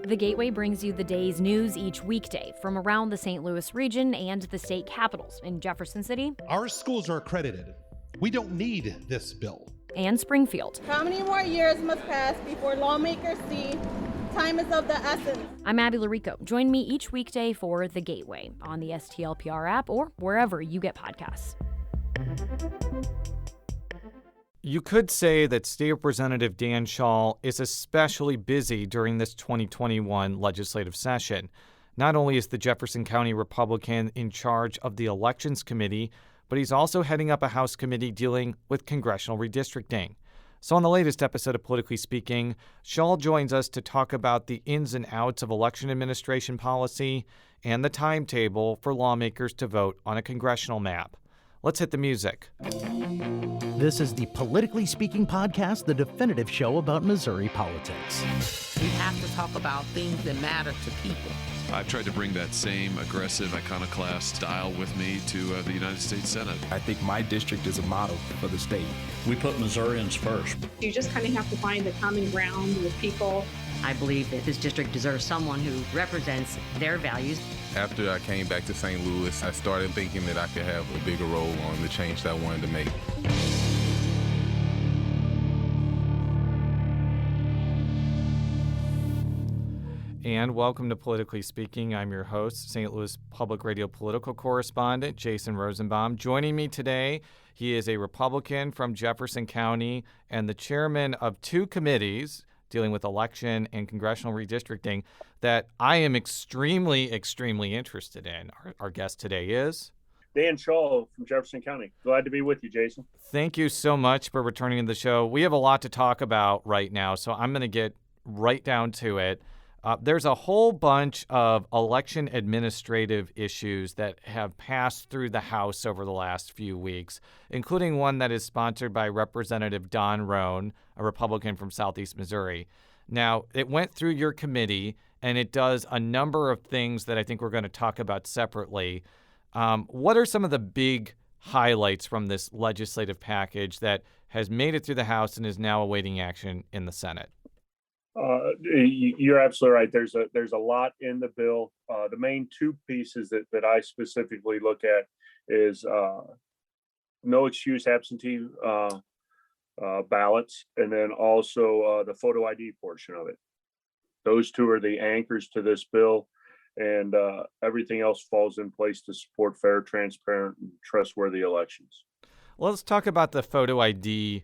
The Gateway brings you the day's news each weekday from around the St. Louis region and the state capitals in Jefferson City. Our schools are accredited. We don't need this bill. And Springfield. How many more years must pass before lawmakers see time is of the essence? I'm Abby Larico. Join me each weekday for The Gateway on the STLPR app or wherever you get podcasts. You could say that State Representative Dan Shaul is especially busy during this 2021 legislative session. Not only is the Jefferson County Republican in charge of the Elections Committee, but he's also heading up a House committee dealing with congressional redistricting. So on the latest episode of Politically Speaking, Shaul joins us to talk about the ins and outs of election administration policy and the timetable for lawmakers to vote on a congressional map. Let's hit the music. This is the Politically Speaking podcast, the definitive show about Missouri politics. We have to talk about things that matter to people. I've tried to bring that same aggressive iconoclast style with me to the United States Senate. I think my district is a model for the state. We put Missourians first. You just kind of have to find the common ground with people. I believe that this district deserves someone who represents their values. After I came back to St. Louis, I started thinking that I could have a bigger role on the change that I wanted to make. And welcome to Politically Speaking. I'm your host, St. Louis Public Radio political correspondent, Jason Rosenbaum. Joining me today, he is a Republican from Jefferson County and the chairman of two committees dealing with election and congressional redistricting that I am extremely interested in. Our guest today is Dan Shaul from Jefferson County. Glad to be with you, Jason. Thank you so much for returning to the show. We have a lot to talk about right now, so I'm going to get right down to it. There's a whole bunch of election administrative issues that have passed through the House over the last few weeks, including one that is sponsored by Representative Don Roan, a Republican from Southeast Missouri. Now, it went through your committee, and it does a number of things that I think we're going to talk about separately. What are some of the big highlights from this legislative package that has made it through the House and is now awaiting action in the Senate? You're absolutely right. There's a lot in the bill. The main two pieces that I specifically look at is no excuse absentee ballots, and then also the photo ID portion of it. Those two are the anchors to this bill, and everything else falls in place to support fair, transparent, and trustworthy elections. Well, let's talk about the photo ID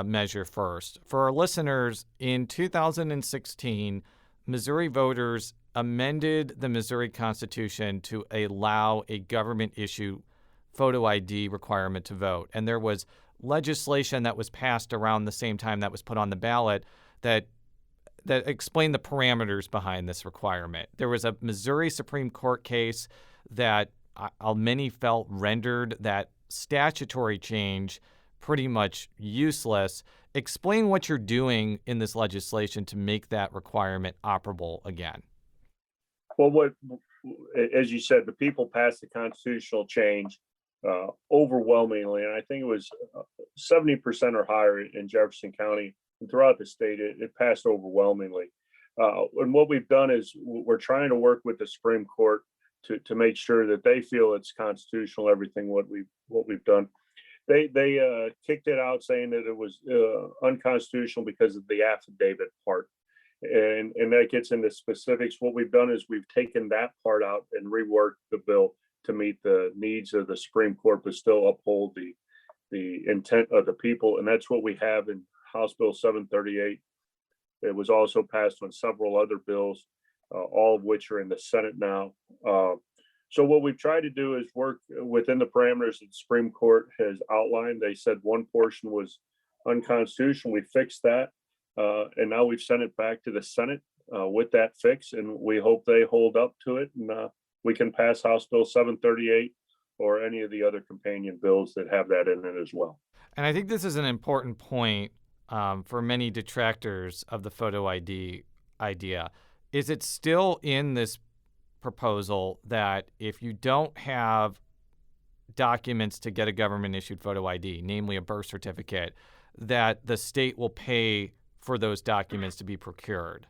measure first. For our listeners, in 2016, Missouri voters amended the Missouri Constitution to allow a government-issue photo ID requirement to vote. And there was legislation that was passed around the same time that was put on the ballot that explained the parameters behind this requirement. There was a Missouri Supreme Court case that many felt rendered that statutory change pretty much useless. Explain what you're doing in this legislation to make that requirement operable again. Well, as you said, the people passed the constitutional change overwhelmingly, and I think it was 70% or higher in Jefferson County and throughout the state. It passed overwhelmingly. And what we've done is we're trying to work with the Supreme Court to make sure that they feel it's constitutional. Everything what we've done. They kicked it out, saying that it was unconstitutional because of the affidavit part, and that gets into specifics. What we've done is we've taken that part out and reworked the bill to meet the needs of the Supreme Court, but still uphold the intent of the people, and that's what we have in House Bill 738. It was also passed on several other bills, all of which are in the Senate now. So what we've tried to do is work within the parameters that the Supreme Court has outlined. They said one portion was unconstitutional. We fixed that. And now we've sent it back to the Senate with that fix. And we hope they hold up to it. And we can pass House Bill 738 or any of the other companion bills that have that in it as well. And I think this is an important point for many detractors of the photo ID idea. Is it still in this proposal that if you don't have documents to get a government-issued photo ID, namely a birth certificate, that the state will pay for those documents to be procured?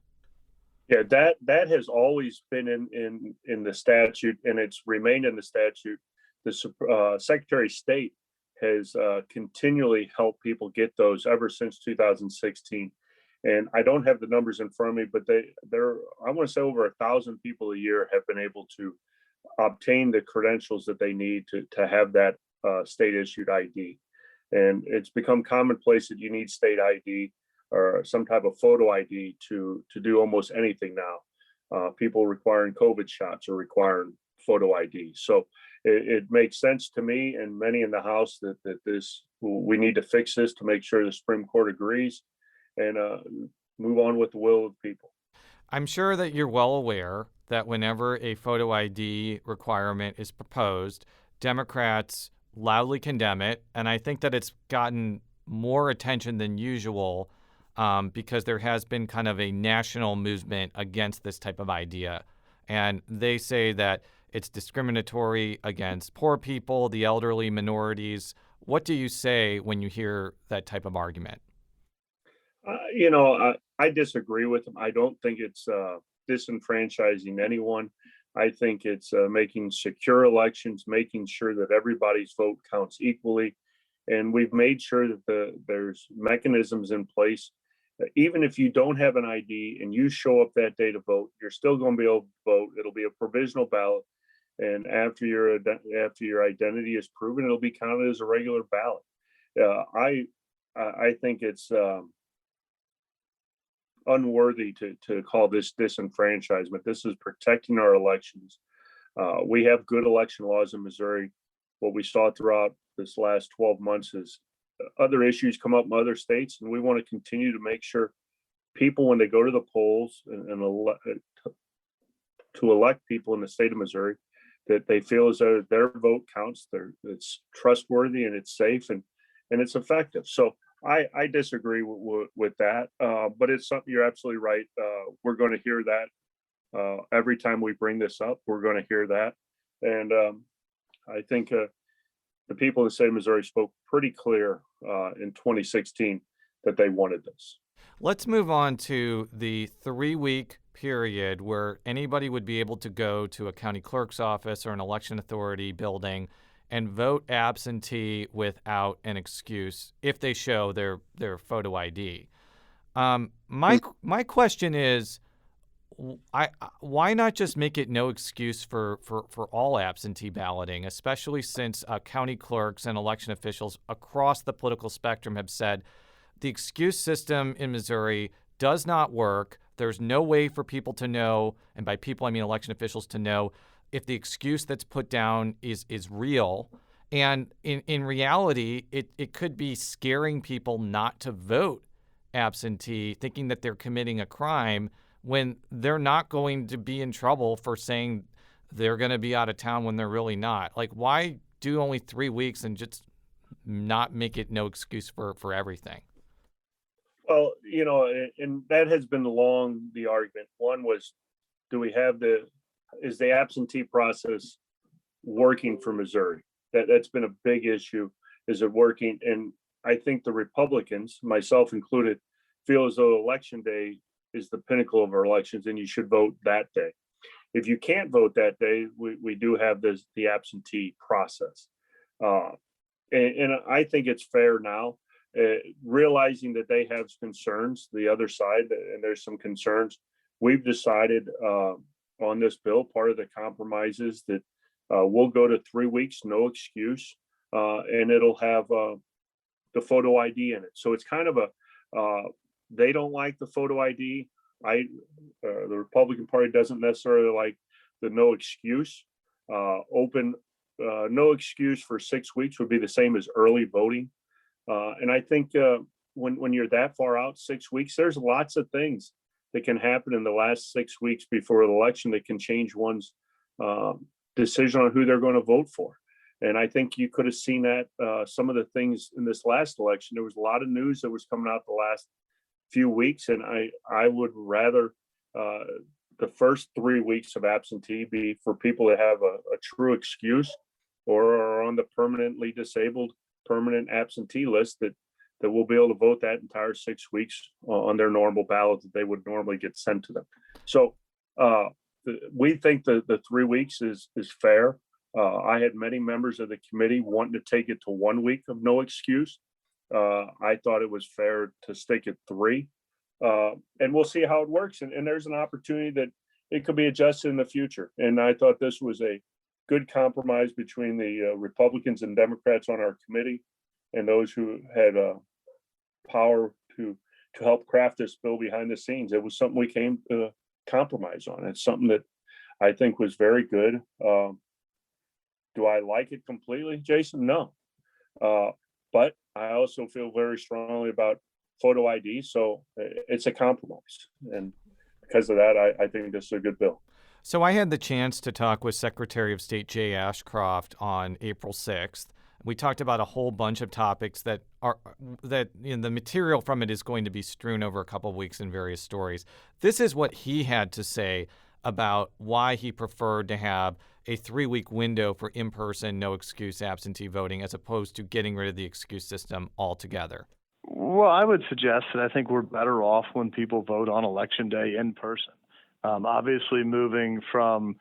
Yeah, that has always been in the statute, and it's remained in the statute. The Secretary of State has continually helped people get those ever since 2016. And I don't have the numbers in front of me, but they're I want to say over 1,000 people a year have been able to obtain the credentials that they need to have that state issued ID. And it's become commonplace that you need state ID or some type of photo ID to do almost anything now. People requiring COVID shots or requiring photo ID. So it makes sense to me and many in the House that we need to fix this to make sure the Supreme Court agrees and move on with the will of the people. I'm sure that you're well aware that whenever a photo ID requirement is proposed, Democrats loudly condemn it. And I think that it's gotten more attention than usual because there has been kind of a national movement against this type of idea. And they say that it's discriminatory against poor people, the elderly, minorities. What do you say when you hear that type of argument? I disagree with them. I don't think it's disenfranchising anyone. I think it's making secure elections, making sure that everybody's vote counts equally. And we've made sure that there's mechanisms in place. Even if you don't have an ID and you show up that day to vote, you're still going to be able to vote. It'll be a provisional ballot. And after your identity is proven, it'll be counted as a regular ballot. I think it's unworthy to call this disenfranchisement. This is protecting our elections. We have good election laws in Missouri. What we saw throughout this last 12 months is other issues come up in other states, and we want to continue to make sure people, when they go to the polls to elect people in the state of Missouri, that they feel as though their vote counts, it's trustworthy and it's safe and it's effective. So I disagree with that, but it's something, you're absolutely right. We're going to hear that every time we bring this up. We're going to hear that, and I think the people in the state of Missouri spoke pretty clear in 2016 that they wanted this. Let's move on to the 3-week period where anybody would be able to go to a county clerk's office or an election authority building and vote absentee without an excuse if they show their photo ID. My question is, why not just make it no excuse for all absentee balloting, especially since county clerks and election officials across the political spectrum have said the excuse system in Missouri does not work. There's no way for people to know, and by people I mean election officials, to know if the excuse that's put down is real. And in reality, it could be scaring people not to vote absentee, thinking that they're committing a crime when they're not going to be in trouble for saying they're going to be out of town when they're really not. Like, why do only 3 weeks and just not make it no excuse for everything? Well, and that has been long the argument. One was, is the absentee process working for Missouri? That's been a big issue. Is it working? And I think the Republicans, myself included, feel as though election day is the pinnacle of our elections and you should vote that day. If you can't vote that day, we do have the absentee process. And I think it's fair now, realizing that they have concerns, the other side, and there's some concerns. We've decided on this bill, part of the compromises, that we'll go to 3 weeks, no excuse, and it'll have the photo ID in it. So it's kind of they don't like the photo ID. The Republican Party doesn't necessarily like the no excuse. No excuse for 6 weeks would be the same as early voting. And I think when you're that far out, 6 weeks, there's lots of things that can happen in the last 6 weeks before the election that can change one's decision on who they're going to vote for. And I think you could have seen that some of the things in this last election. There was a lot of news that was coming out the last few weeks, and I would rather the first 3 weeks of absentee be for people that have a true excuse or are on the permanently disabled permanent absentee list that that we'll be able to vote that entire 6 weeks on their normal ballot that they would normally get sent to them. So we think the 3 weeks is fair. I had many members of the committee wanting to take it to 1 week of no excuse. I thought it was fair to stick at 3. And we'll see how it works. And there's an opportunity that it could be adjusted in the future. And I thought this was a good compromise between the Republicans and Democrats on our committee and those who had power to help craft this bill behind the scenes. It was something we came to compromise on. It's something that I think was very good. Do I like it completely, Jason? No. But I also feel very strongly about photo ID. So it's a compromise. And because of that, I think this is a good bill. So I had the chance to talk with Secretary of State Jay Ashcroft on April 6th. We talked about a whole bunch of topics that the material from it is going to be strewn over a couple of weeks in various stories. This is what he had to say about why he preferred to have a 3-week window for in-person, no excuse absentee voting as opposed to getting rid of the excuse system altogether. Well, I would suggest that I think we're better off when people vote on Election Day in person. Obviously, moving from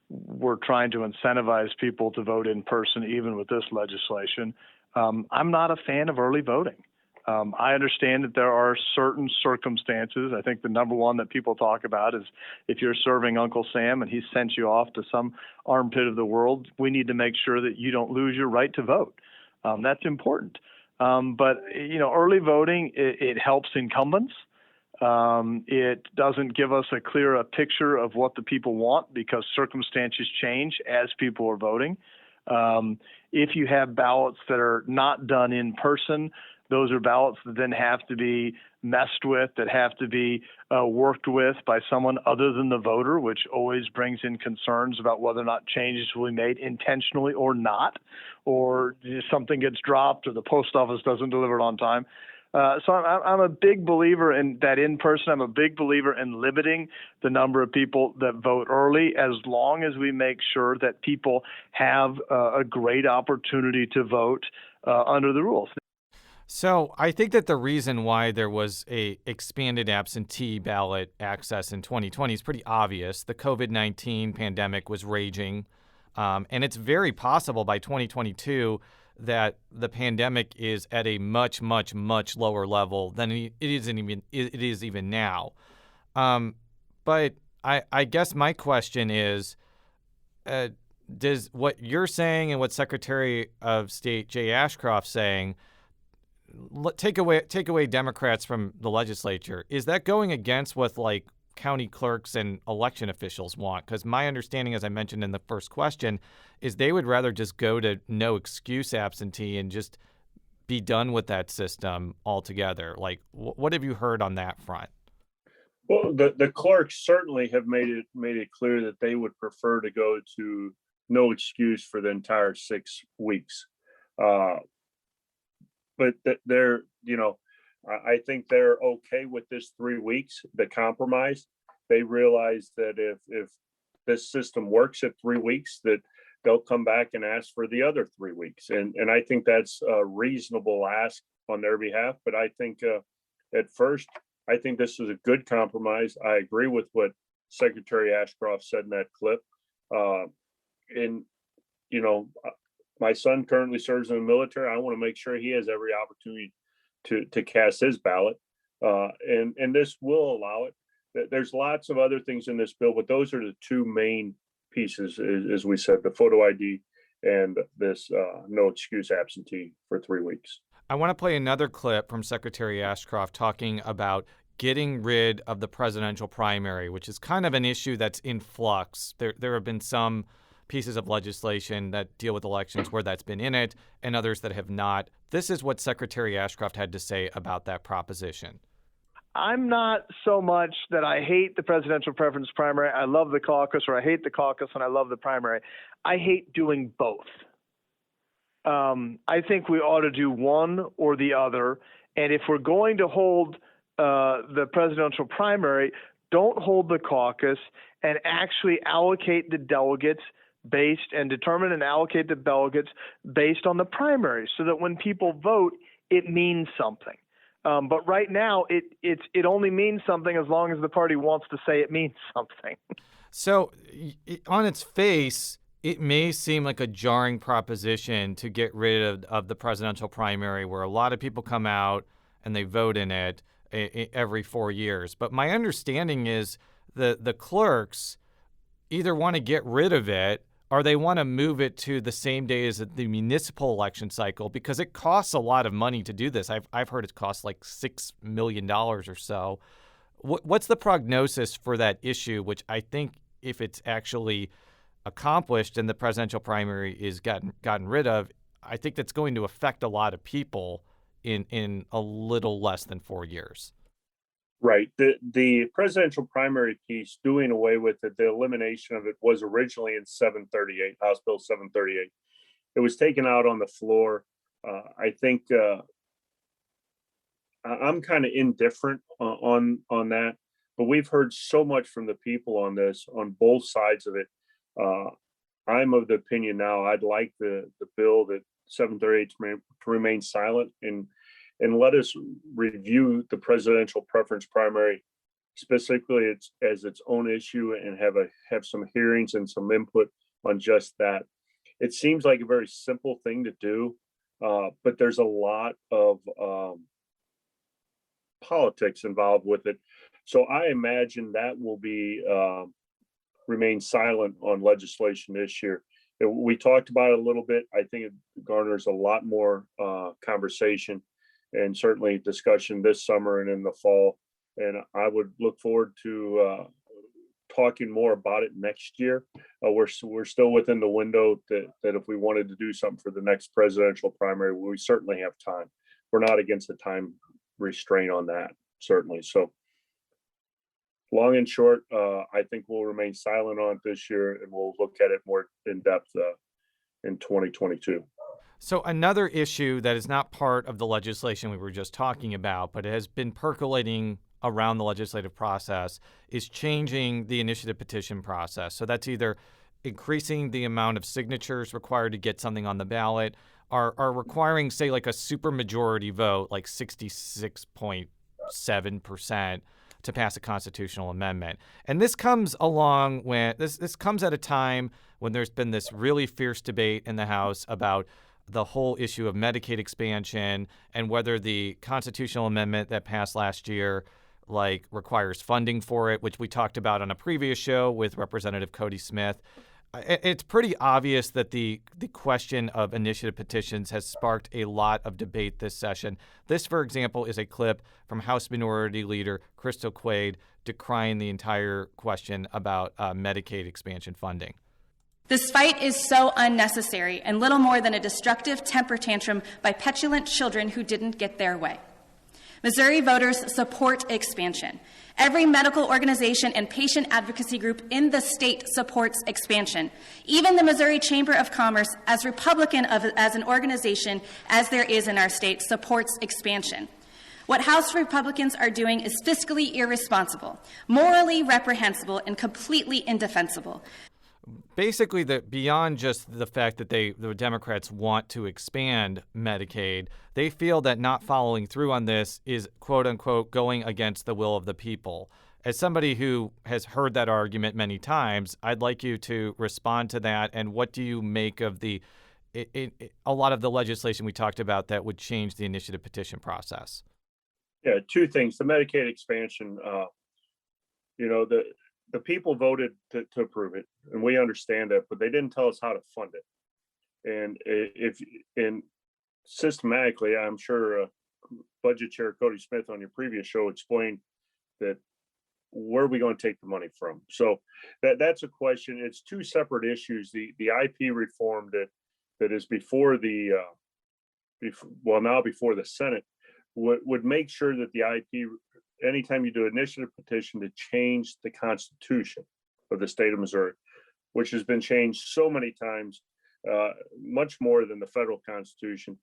we're trying to incentivize people to vote in person, even with this legislation. I'm not a fan of early voting. I understand that there are certain circumstances. I think the number one that people talk about is if you're serving Uncle Sam and he sent you off to some armpit of the world, we need to make sure that you don't lose your right to vote. That's important. But, early voting, it helps incumbents. It doesn't give us a clearer picture of what the people want because circumstances change as people are voting. If you have ballots that are not done in person, those are ballots that then have to be messed with, that have to be worked with by someone other than the voter, which always brings in concerns about whether or not changes will be made intentionally or not, or something gets dropped or the post office doesn't deliver it on time. So I'm a big believer in that in person. I'm a big believer in limiting the number of people that vote early as long as we make sure that people have a great opportunity to vote under the rules. So I think that the reason why there was a expanded absentee ballot access in 2020 is pretty obvious. The COVID-19 pandemic was raging, and it's very possible by 2022 that the pandemic is at a much, much, much lower level than it is even now. But I guess my question is, does what you're saying and what Secretary of State Jay Ashcroft's saying take away Democrats from the legislature? Is that going against what county clerks and election officials want? Because my understanding, as I mentioned in the first question, is they would rather just go to no excuse absentee and just be done with that system altogether. What have you heard on that front? Well, the clerks certainly have made it clear that they would prefer to go to no excuse for the entire 6 weeks. But they're, I think they're okay with this 3 weeks, the compromise. They realize that if this system works at 3 weeks, that they'll come back and ask for the other 3 weeks. And I think that's a reasonable ask on their behalf. But I think at first, I think this is a good compromise. I agree with what Secretary Ashcroft said in that clip. My son currently serves in the military. I want to make sure he has every opportunity to cast his ballot. And this will allow it. There's lots of other things in this bill, but those are the two main pieces, as we said, the photo ID and this no excuse absentee for 3 weeks. I want to play another clip from Secretary Ashcroft talking about getting rid of the presidential primary, which is kind of an issue that's in flux. There have been some pieces of legislation that deal with elections where that's been in it and others that have not. This is what Secretary Ashcroft had to say about that proposition. I'm not so much that I hate the presidential preference primary. I love the caucus, or I hate the caucus and I love the primary. I hate doing both. I think we ought to do one or the other. And if we're going to hold the presidential primary, don't hold the caucus and actually allocate the delegates determine and allocate the delegates based on the primary, so that when people vote, it means something. But right now, it only means something as long as the party wants to say it means something. So on its face, it may seem like a jarring proposition to get rid of the presidential primary where a lot of people come out and they vote in it every 4 years. But my understanding is the clerks either want to get rid of it or they want to move it to the same day as the municipal election cycle because it costs a lot of money to do this. I've heard it costs like $6 million or so. What's the prognosis for that issue, which I think if it's actually accomplished and the presidential primary is gotten rid of, I think that's going to affect a lot of people in a little less than 4 years. Right. The presidential primary piece, doing away with it, the elimination of it was originally in 738, House Bill 738. It was taken out on the floor. I think I'm kind of indifferent on that, but we've heard so much from the people on this, on both sides of it. I'm of the opinion now, I'd like the bill that 738 to remain silent and let us review the presidential preference primary specifically as its own issue and have some hearings and some input on just that. It seems like a very simple thing to do, but there's a lot of politics involved with it. So I imagine that will be remain silent on legislation this year. We talked about it a little bit. I think it garners a lot more conversation and certainly discussion this summer and in the fall. And I would look forward to talking more about it next year. We're still within the window that if we wanted to do something for the next presidential primary, we certainly have time. We're not against the time restraint on that, certainly. So long and short, I think we'll remain silent on it this year and we'll look at it more in depth in 2022. So another issue that is not part of the legislation we were just talking about, but it has been percolating around the legislative process, is changing the initiative petition process. So that's either increasing the amount of signatures required to get something on the ballot, or requiring, say, like a supermajority vote, like 66.7%, to pass a constitutional amendment. And this comes along when this comes at a time when there's been this really fierce debate in the House about the whole issue of Medicaid expansion and whether the constitutional amendment that passed last year requires funding for it, which we talked about on a previous show with Representative Cody Smith. It's pretty obvious that the question of initiative petitions has sparked a lot of debate this session. This, for example, is a clip from House Minority Leader Crystal Quaid decrying the entire question about Medicaid expansion funding. This fight is so unnecessary and little more than a destructive temper tantrum by petulant children who didn't get their way. Missouri voters support expansion. Every medical organization and patient advocacy group in the state supports expansion. Even the Missouri Chamber of Commerce, as Republican as an organization as there is in our state, supports expansion. What House Republicans are doing is fiscally irresponsible, morally reprehensible, and completely indefensible. Basically, beyond just the fact that the Democrats want to expand Medicaid, they feel that not following through on this is, quote unquote, going against the will of the people. As somebody who has heard that argument many times, I'd like you to respond to that. And what do you make of a lot of the legislation we talked about that would change the initiative petition process? Yeah, two things. The Medicaid expansion, the people voted to approve it, and we understand that, but they didn't tell us how to fund it. And systematically, I'm sure Budget Chair Cody Smith on your previous show explained that where are we going to take the money from? So that's a question. It's two separate issues. The IP reform that is before before the Senate would make sure that the IP, anytime you do an initiative petition to change the Constitution of the state of Missouri, which has been changed so many times, much more than the federal Constitution,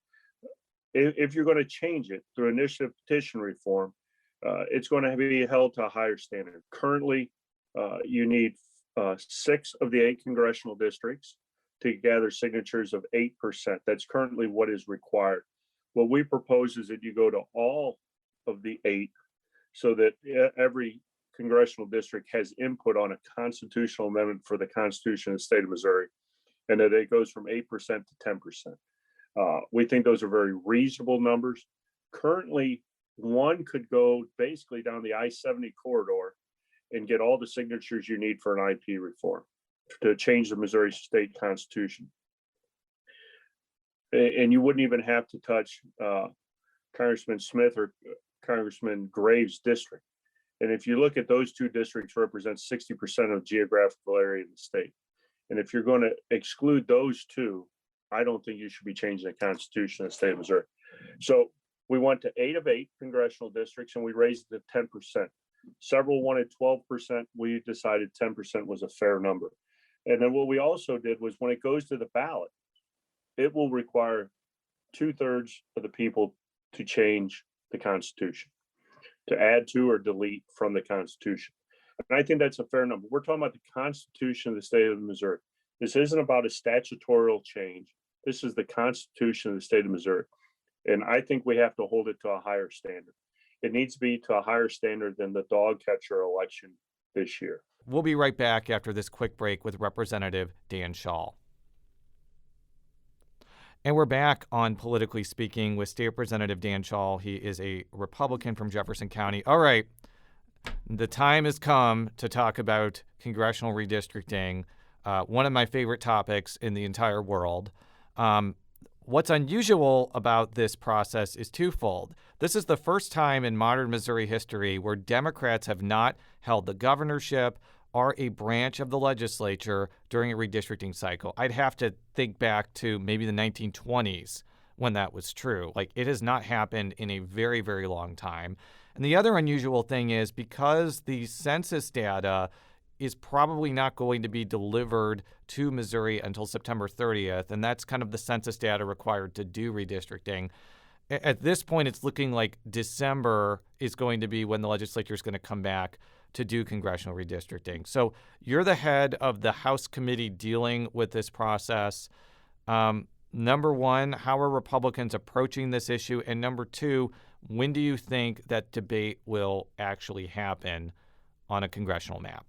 if you're going to change it through initiative petition reform, it's going to be held to a higher standard. Currently, you need 6 of the 8 congressional districts to gather signatures of 8%. That's currently what is required. What we propose is that you go to all of the 8 so that every congressional district has input on a constitutional amendment for the Constitution of the state of Missouri, and that it goes from 8% to 10%. We think those are very reasonable numbers. Currently, one could go basically down the I-70 corridor and get all the signatures you need for an IP reform to change the Missouri state constitution. And you wouldn't even have to touch Congressman Smith or Congressman Graves' district. And if you look at those 2 districts, represent 60% of geographical area in the state. And if you're going to exclude those 2, I don't think you should be changing the Constitution of the state of Missouri. So we went to 8 of 8 congressional districts, and we raised it to 10%. Several wanted 12%. We decided 10% was a fair number. And then what we also did was, when it goes to the ballot, it will require 2/3 of the people to change the Constitution, to add to or delete from the Constitution. And I think that's a fair number. We're talking about the Constitution of the state of Missouri. This isn't about a statutory change. This is the Constitution of the state of Missouri. And I think we have to hold it to a higher standard. It needs to be to a higher standard than the dog catcher election this year. We'll be right back after this quick break with Representative Dan Shaul. And we're back on Politically Speaking with State Representative Dan Shaul. He is a Republican from Jefferson County. All right, the time has come to talk about congressional redistricting, one of my favorite topics in the entire world. What's unusual about this process is twofold. This is the first time in modern Missouri history where Democrats have not held the governorship or a branch of the legislature during a redistricting cycle. I'd have to think back to maybe the 1920s when that was true. Like, it has not happened in a very, very long time. And the other unusual thing is, because the census data is probably not going to be delivered to Missouri until September 30th, and that's kind of the census data required to do redistricting. At this point, it's looking like December is going to be when the legislature is going to come back to do congressional redistricting. So you're the head of the House committee dealing with this process. Number one, how are Republicans approaching this issue? And number two, when do you think that debate will actually happen on a congressional map?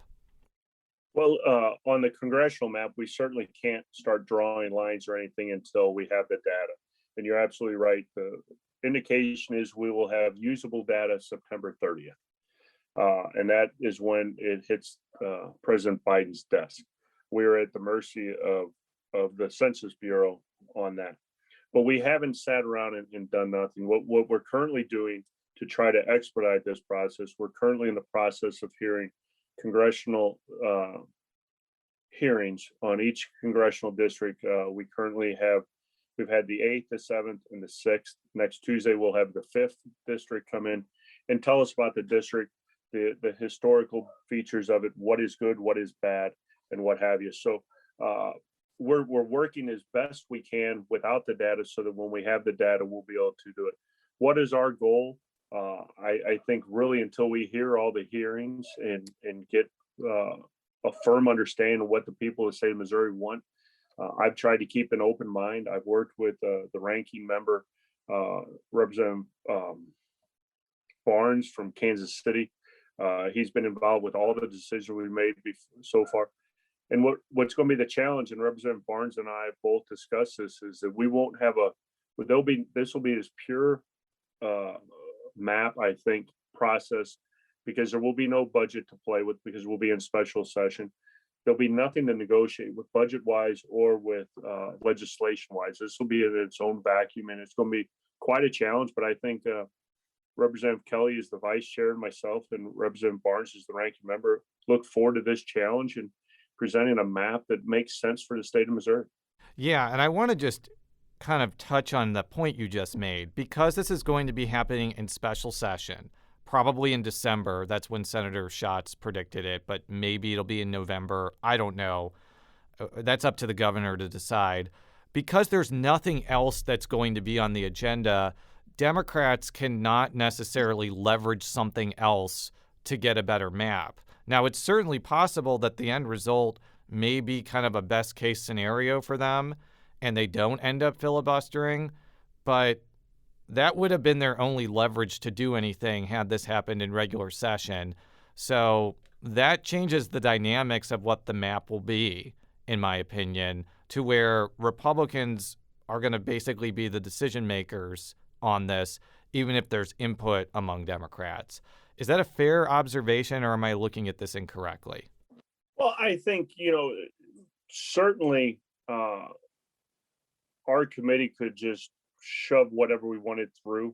Well, on the congressional map, we certainly can't start drawing lines or anything until we have the data. And you're absolutely right. The indication is we will have usable data September 30th. And that is when it hits President Biden's desk. We're at the mercy of the Census Bureau on that. But we haven't sat around and done nothing. What we're currently doing to try to expedite this process, we're currently in the process of hearing congressional hearings on each congressional district. We've had the 8th, the 7th, and the 6th. Next Tuesday, we'll have the 5th district come in and tell us about the district, the historical features of it, what is good, what is bad, and what have you. So we're working as best we can without the data, so that when we have the data, we'll be able to do it. What is our goal? I think really until we hear all the hearings and get a firm understanding of what the people of the state of Missouri want, I've tried to keep an open mind. I've worked with the ranking member, Representative Barnes from Kansas City. He's been involved with all the decisions we've made so far. And what's going to be the challenge, and Representative Barnes and I have both discussed this, is that we won't have this will be as pure map, I think, process, because there will be no budget to play with, because we'll be in special session. There'll be nothing to negotiate with budget-wise or with legislation-wise. This will be in its own vacuum, and it's going to be quite a challenge. But I think Representative Kelly is the vice chair, and myself and Representative Barnes is the ranking member. Look forward to this challenge and presenting a map that makes sense for the state of Missouri. Yeah, and I want to just kind of touch on the point you just made, because this is going to be happening in special session, probably in December. That's when Senator Schatz predicted it, but maybe it'll be in November. I don't know. That's up to the governor to decide. Because there's nothing else that's going to be on the agenda, Democrats cannot necessarily leverage something else to get a better map. Now, it's certainly possible that the end result may be kind of a best case scenario for them and they don't end up filibustering, but that would have been their only leverage to do anything had this happened in regular session. So that changes the dynamics of what the map will be, in my opinion, to where Republicans are going to basically be the decision makers on this, even if there's input among Democrats. Is that a fair observation, or am I looking at this incorrectly? Well, I think, certainly our committee could just shove whatever we wanted through.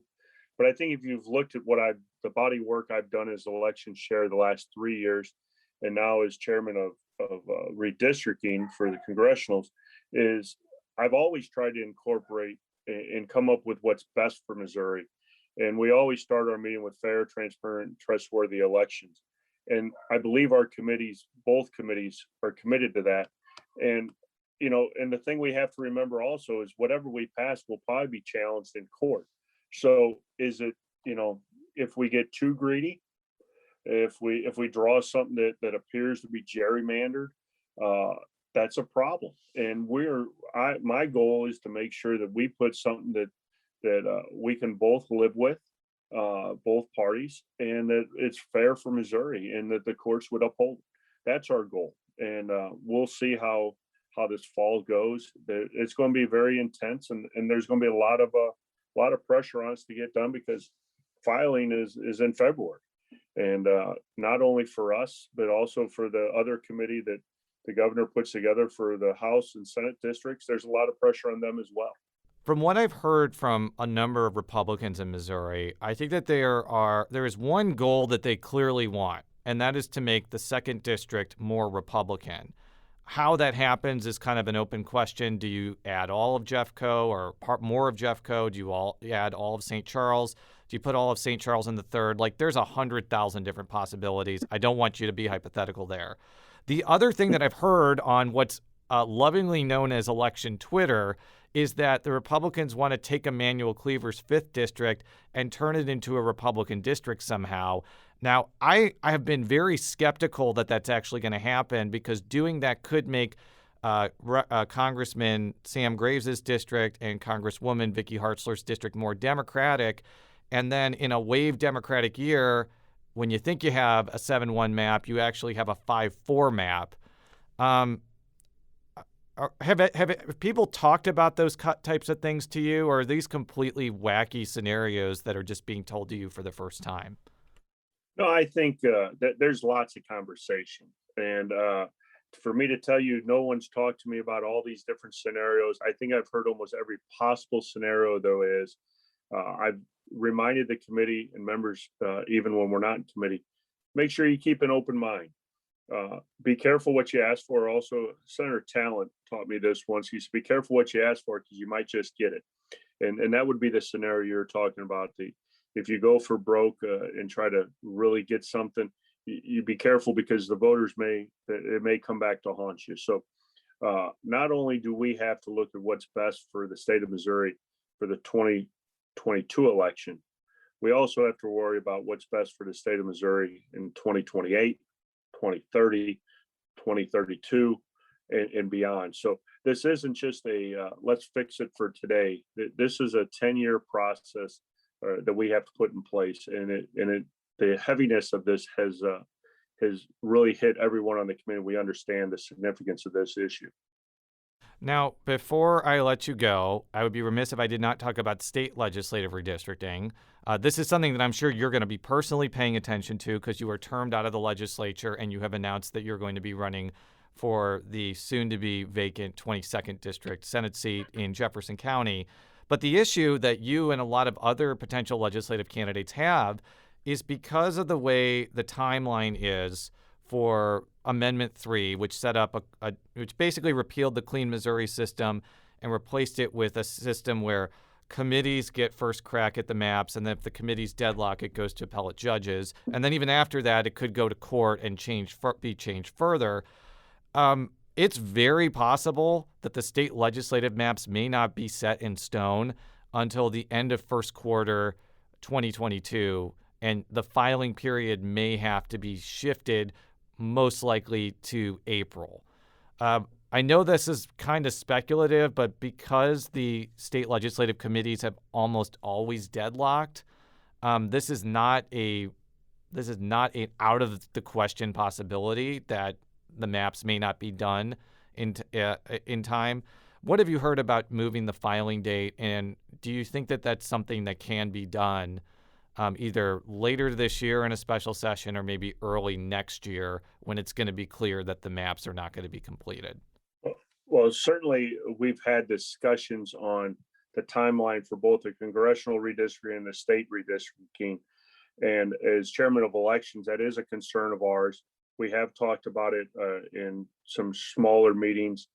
But I think if you've looked at the body work I've done as election chair the last 3 years, and now as chairman of redistricting for the congressionals, is I've always tried to incorporate and come up with what's best for Missouri. And we always start our meeting with fair, transparent, trustworthy elections. And I believe our committees, both committees, are committed to that. And, and the thing we have to remember also is whatever we pass will probably be challenged in court. So is it, if we get too greedy, if we draw something that appears to be gerrymandered, that's a problem. And my goal is to make sure that we put something that we can both live with, both parties, and that it's fair for Missouri and that the courts would uphold it. That's our goal. And we'll see how this fall goes. It's going to be very intense, and there's going to be a lot of pressure on us to get done because filing is in February. And not only for us, but also for the other committee that the governor puts together for the House and Senate districts. There's a lot of pressure on them as well. From what I've heard from a number of Republicans in Missouri, I think that there is one goal that they clearly want, and that is to make the 2nd District more Republican. How that happens is kind of an open question. Do you add all of Jeffco or more of Jeffco? Do you add all of St. Charles? Do you put all of St. Charles in the 3rd? Like, there's 100,000 different possibilities. I don't want you to be hypothetical there. The other thing that I've heard on what's lovingly known as election Twitter is that the Republicans want to take Emanuel Cleaver's 5th district and turn it into a Republican district somehow. Now, I have been very skeptical that that's actually going to happen because doing that could make Congressman Sam Graves' district and Congresswoman Vicky Hartzler's district more Democratic. And then in a wave Democratic year, when you think you have a 7-1 map, you actually have a 5-4 map. Have people talked about those types of things to you, or are these completely wacky scenarios that are just being told to you for the first time? No, I think that there's lots of conversation. And for me to tell you, no one's talked to me about all these different scenarios. I think I've heard almost every possible scenario there is. I've reminded the committee and members, even when we're not in committee, make sure you keep an open mind. Be careful what you ask for. Also, Senator Talent taught me this once. He said, be careful what you ask for because you might just get it. And that would be the scenario you're talking about. If you go for broke and try to really get something, you be careful because the voters may come back to haunt you. So not only do we have to look at what's best for the state of Missouri for the 2022 election, we also have to worry about what's best for the state of Missouri in 2028, 2030, 2032, and beyond. So this isn't just let's fix it for today. This is a 10-year process that we have to put in place, and the heaviness of this has really hit everyone on the committee. We understand the significance of this issue. Now, before I let you go, I would be remiss if I did not talk about state legislative redistricting. This is something that I'm sure you're going to be personally paying attention to because you are termed out of the legislature and you have announced that you're going to be running for the soon-to-be vacant 22nd District Senate seat in Jefferson County. But the issue that you and a lot of other potential legislative candidates have is because of the way the timeline is for Amendment 3, which set up which basically repealed the Clean Missouri system and replaced it with a system where committees get first crack at the maps, and then if the committees deadlock, it goes to appellate judges. And then even after that, it could go to court and be changed further. It's very possible that the state legislative maps may not be set in stone until the end of first quarter 2022, and the filing period may have to be shifted most likely to April. I know this is kind of speculative, but because the state legislative committees have almost always deadlocked, this is not an out of the question possibility that the maps may not be done in time. What have you heard about moving the filing date, and do you think that that's something that can be done either later this year in a special session or maybe early next year when it's going to be clear that the maps are not going to be completed? Well, certainly we've had discussions on the timeline for both the congressional redistricting and the state redistricting. And as chairman of elections, that is a concern of ours. We have talked about it in some smaller meetings,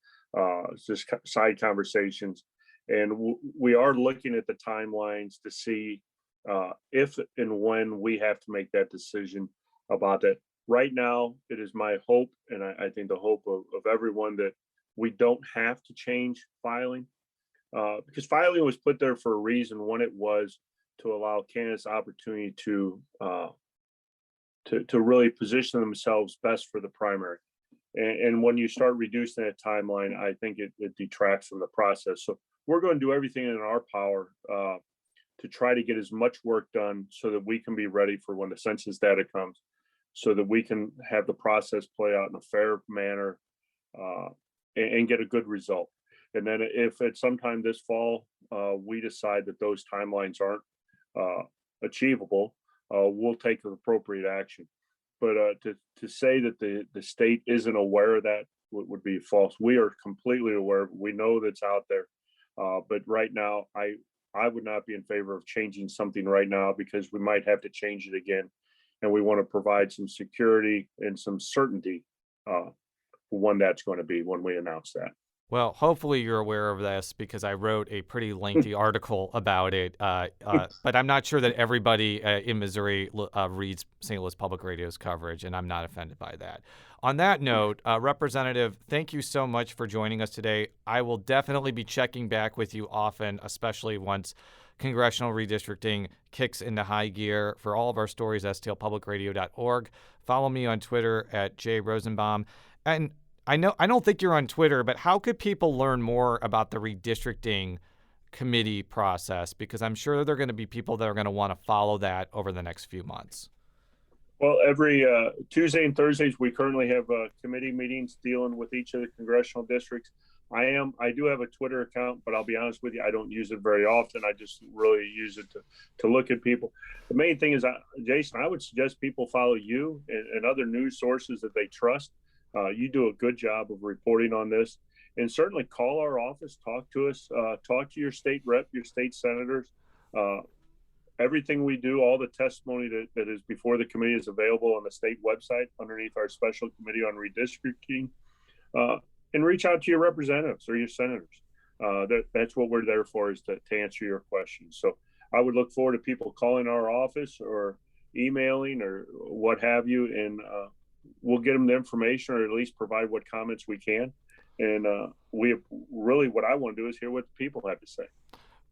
just side conversations. And we are looking at the timelines to see if and when we have to make that decision about that. Right now, it is my hope, and I think the hope of everyone, that we don't have to change filing, because filing was put there for a reason. One, it was to allow candidates opportunity to really position themselves best for the primary. And when you start reducing that timeline, I think it detracts from the process. So we're going to do everything in our power to try to get as much work done so that we can be ready for when the census data comes, so that we can have the process play out in a fair manner and get a good result. And then if at some time this fall, we decide that those timelines aren't achievable, we'll take the appropriate action. But to say that the state isn't aware of that would be false. We are completely aware. We know that's out there. But right now, I would not be in favor of changing something right now, because we might have to change it again. And we want to provide some security and some certainty for when that's going to be when we announce that. Well, hopefully you're aware of this, because I wrote a pretty lengthy article about it. But I'm not sure that everybody in Missouri reads St. Louis Public Radio's coverage, and I'm not offended by that. On that note, Representative, thank you so much for joining us today. I will definitely be checking back with you often, especially once congressional redistricting kicks into high gear. For all of our stories, stlpublicradio.org. Follow me on Twitter at @Rosenbaum. And I don't think you're on Twitter, but how could people learn more about the redistricting committee process? Because I'm sure there are going to be people that are going to want to follow that over the next few months. Well, every Tuesday and Thursdays, we currently have committee meetings dealing with each of the congressional districts. I do have a Twitter account, but I'll be honest with you, I don't use it very often. I just really use it to look at people. The main thing is, Jason, I would suggest people follow you and other news sources that they trust. You do a good job of reporting on this, and certainly call our office, talk to us, talk to your state rep, your state senators. Everything we do, all the testimony that is before the committee is available on the state website underneath our special committee on redistricting, and reach out to your representatives or your senators. That's what we're there for, is to answer your questions. So I would look forward to people calling our office or emailing or what have you, and we'll get them the information, or at least provide what comments we can. And what I want to do is hear what the people have to say.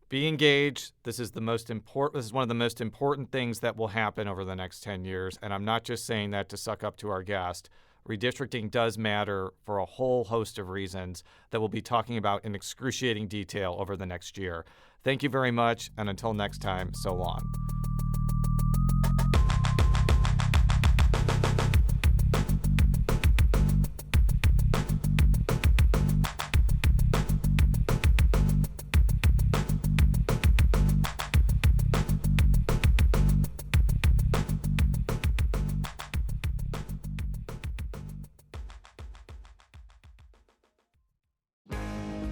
Be engaged. This is one of the most important things that will happen over the next 10 years. And I'm not just saying that to suck up to our guest. Redistricting does matter for a whole host of reasons that we'll be talking about in excruciating detail over the next year. Thank you very much. And until next time, so long.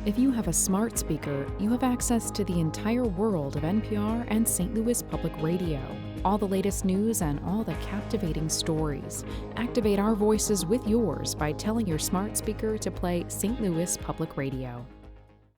If you have a smart speaker, you have access to the entire world of NPR and St. Louis Public Radio. All the latest news and all the captivating stories. Activate our voices with yours by telling your smart speaker to play St. Louis Public Radio.